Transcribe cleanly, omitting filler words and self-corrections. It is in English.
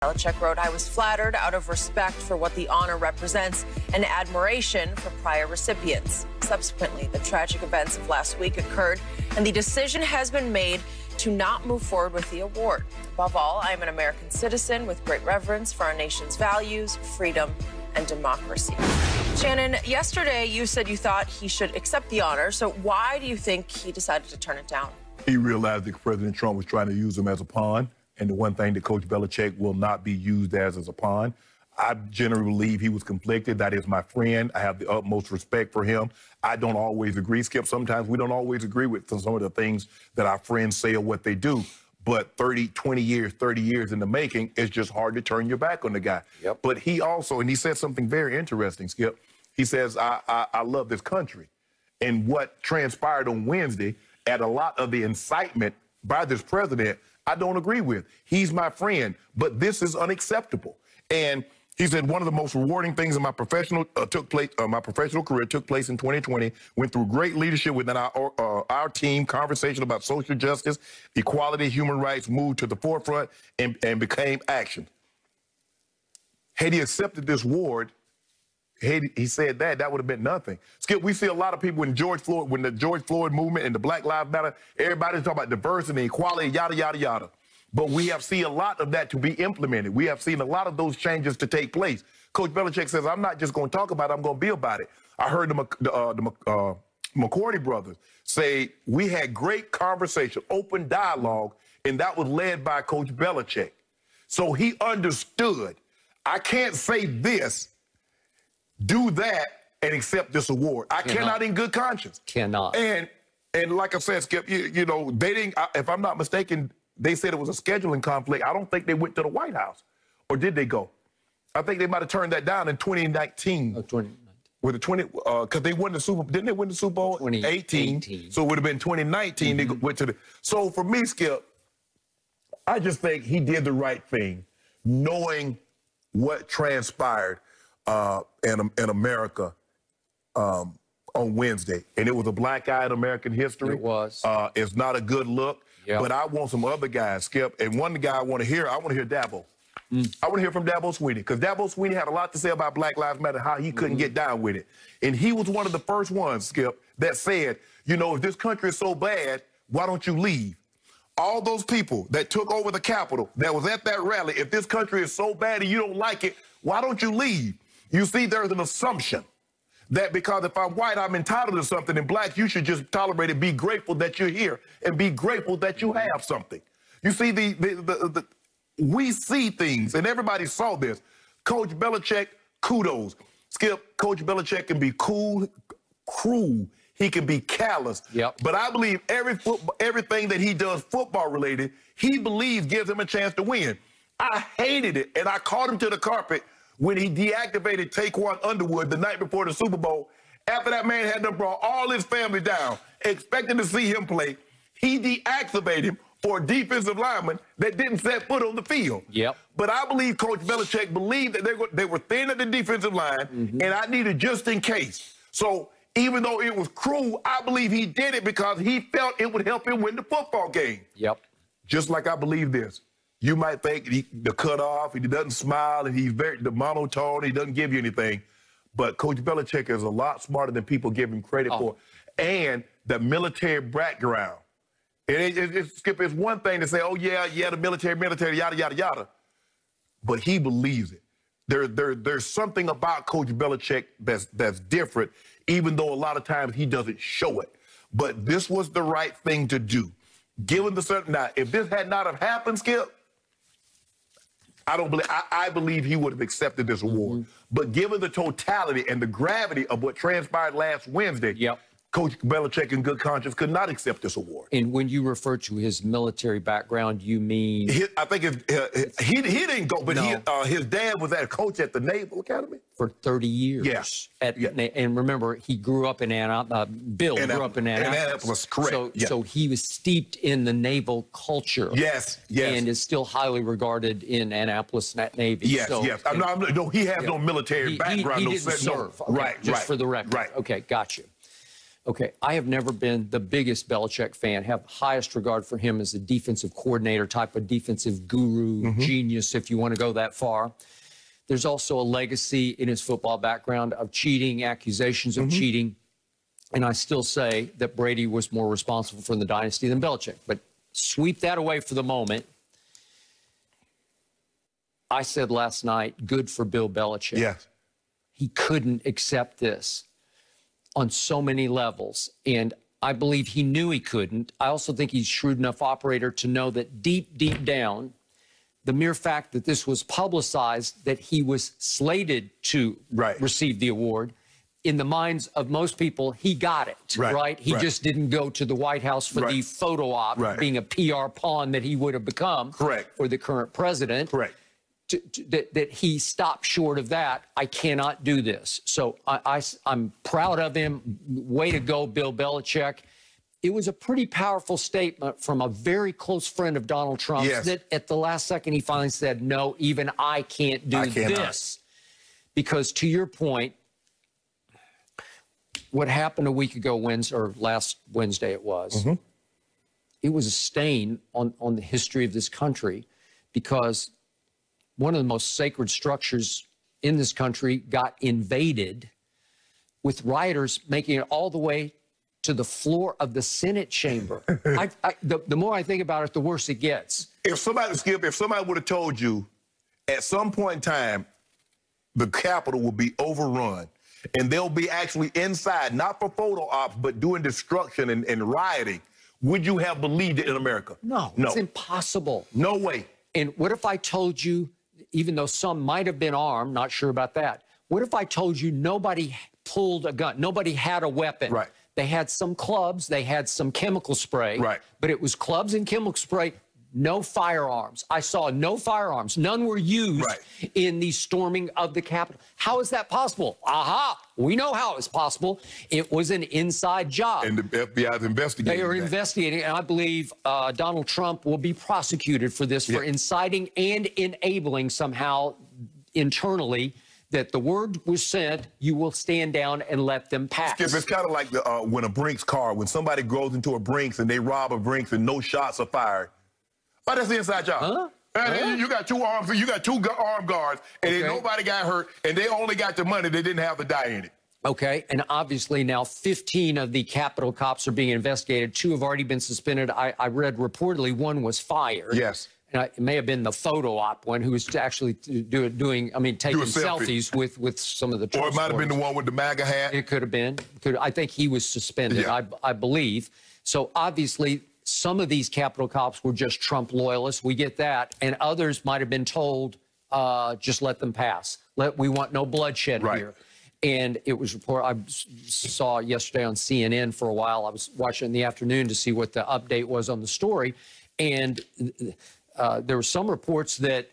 Belichick wrote, "I was flattered out of respect for what the honor represents and admiration for prior recipients." Subsequently, the tragic events of last week occurred, and the decision has been made to not move forward with the award. Above all, I am an American citizen with great reverence for our nation's values, freedom, and democracy. Shannon, yesterday you said you thought he should accept the honor, so why do you think he decided to turn it down? He realized that President Trump was trying to use him as a pawn, and the one thing that Coach Belichick will not be used as a pawn. I generally believe he was conflicted. That is my friend. I have the utmost respect for him. I don't always agree, Skip. Sometimes we don't always agree with some of the things that our friends say or what they do. But 20 years, 30 years in the making, it's just hard to turn your back on the guy. Yep. But he also, and he said something very interesting, Skip. He says, I love this country. And what transpired on Wednesday, at a lot of the incitement by this president, I don't agree with. He's my friend, but this is unacceptable. And he said one of the most rewarding things in my professional career took place in 2020. Went through great leadership within our team. Conversation about social justice, equality, human rights moved to the forefront and became action. Had he accepted this award, he said that would have been nothing. Skip, we see a lot of people when the George Floyd movement and the Black Lives Matter, everybody's talking about diversity, equality, yada, yada, yada. But we have seen a lot of that to be implemented. We have seen a lot of those changes to take place. Coach Belichick says, I'm not just going to talk about it, I'm going to be about it. I heard the McCourty brothers say, we had great conversation, open dialogue, and that was led by Coach Belichick. So he understood, I can't say this, do that, and accept this award. I cannot in good conscience. Cannot. And like I said, Skip, you know, they didn't, if I'm not mistaken, they said it was a scheduling conflict. I don't think they went to the White House. Or did they go? I think they might have turned that down in 2019. Oh, 2019. With the because they won the Super Bowl. Didn't they win the Super Bowl? 2018. So it would have been 2019 they went to the. So for me, Skip, I just think he did the right thing, knowing what transpired in America on Wednesday. And it was a black guy in American history. It was. It's not a good look. Yep. But I want some other guys, Skip. And one guy I want to hear Dabo. I want to hear from Dabo Swinney, because Dabo Swinney had a lot to say about Black Lives Matter, how he couldn't get down with it. And he was one of the first ones, Skip, that said, you know, if this country is so bad, why don't you leave? All those people that took over the Capitol, that was at that rally, if this country is so bad and you don't like it, why don't you leave? You see, there's an assumption that because if I'm white, I'm entitled to something, and black, you should just tolerate it, be grateful that you're here, and be grateful that you have something. You see, we see things, and everybody saw this. Coach Belichick, kudos. Skip, Coach Belichick can be cruel. He can be callous. Yep. But I believe everything that he does football-related, he believes gives him a chance to win. I hated it, and I called him to the carpet when he deactivated Taquan Underwood the night before the Super Bowl. After that man had done brought all his family down, expecting to see him play, he deactivated him for a defensive lineman that didn't set foot on the field. Yep. But I believe Coach Belichick believed that they were thin at the defensive line, and I needed just in case. So even though it was cruel, I believe he did it because he felt it would help him win the football game. Yep. Just like I believe this. You might think the cutoff, he doesn't smile, and he's the monotone, he doesn't give you anything. But Coach Belichick is a lot smarter than people give him credit for. And the military background. Skip, it's one thing to say, oh, yeah, the military, yada, yada, yada. But he believes it. There's something about Coach Belichick that's different, even though a lot of times he doesn't show it. But this was the right thing to do. Given the certain, now, if this had not have happened, Skip, I believe he would have accepted this award. But given the totality and the gravity of what transpired last Wednesday, Coach Belichick, in good conscience, could not accept this award. And when you refer to his military background, you mean? I think he didn't go, but no. His dad was a coach at the Naval Academy. For 30 years. Yes. And remember, he grew up in Bill grew up in Annapolis. Correct. So he was steeped in the naval culture. Yes. And is still highly regarded in Annapolis Navy. Yes, no, he has no military background. He didn't serve. Okay, right, just for the record. Right. Okay, got you. Okay, I have never been the biggest Belichick fan, have highest regard for him as a defensive coordinator, type of defensive guru, genius, if you want to go that far. There's also a legacy in his football background of cheating, accusations of cheating. And I still say that Brady was more responsible for the dynasty than Belichick. But sweep that away for the moment. I said last night, good for Bill Belichick. Yes. He couldn't accept this on so many levels. And I believe he knew he couldn't. I also think he's a shrewd enough operator to know that deep, deep down, the mere fact that this was publicized, that he was slated to receive the award, in the minds of most people, he got it, right? He just didn't go to the White House for the photo op, being a PR pawn that he would have become for the current president. That he stopped short of that. I cannot do this. So I'm proud of him. Way to go, Bill Belichick. It was a pretty powerful statement from a very close friend of Donald Trump that at the last second he finally said, no, even I can't do this. Because to your point, what happened a week ago, or last Wednesday it was, it was a stain on the history of this country, because one of the most sacred structures in this country got invaded, with rioters making it all the way to the floor of the Senate chamber. The more I think about it, the worse it gets. If somebody, Skip, if somebody would have told you at some point in time the Capitol will be overrun and they'll be actually inside, not for photo ops, but doing destruction and rioting, would you have believed it in America? No, it's impossible. No way. And what if I told you, even though some might have been armed, not sure about that, what if I told you nobody pulled a gun, nobody had a weapon? They had some clubs, they had some chemical spray, but it was clubs and chemical spray, no firearms. I saw no firearms. None were used in the storming of the Capitol. How is that possible? Aha, we know how it's possible. It was an inside job. And the FBI is investigating. They are investigating, and I believe Donald Trump will be prosecuted for this, for inciting and enabling somehow internally that the word was sent, you will stand down and let them pass. Skip, it's kind of like when a Brinks car, when somebody goes into a Brinks and they rob a Brinks and no shots are fired. Oh, that's the inside job. You got two armed guards, and then nobody got hurt, and they only got the money. They didn't have the die in it. Okay, and obviously now 15 of the Capitol cops are being investigated. 2 have already been suspended. I read reportedly 1 was fired. Yes. And it may have been the photo op one who was actually taking selfies with some of the Trump Or it might have been the one with the MAGA hat. It could have been. I think he was suspended, I believe. So obviously, some of these Capitol cops were just Trump loyalists. We get that. And others might have been told, just let them pass. We want no bloodshed here. And it was reported, I saw yesterday on CNN for a while. I was watching in the afternoon to see what the update was on the story. And there were some reports that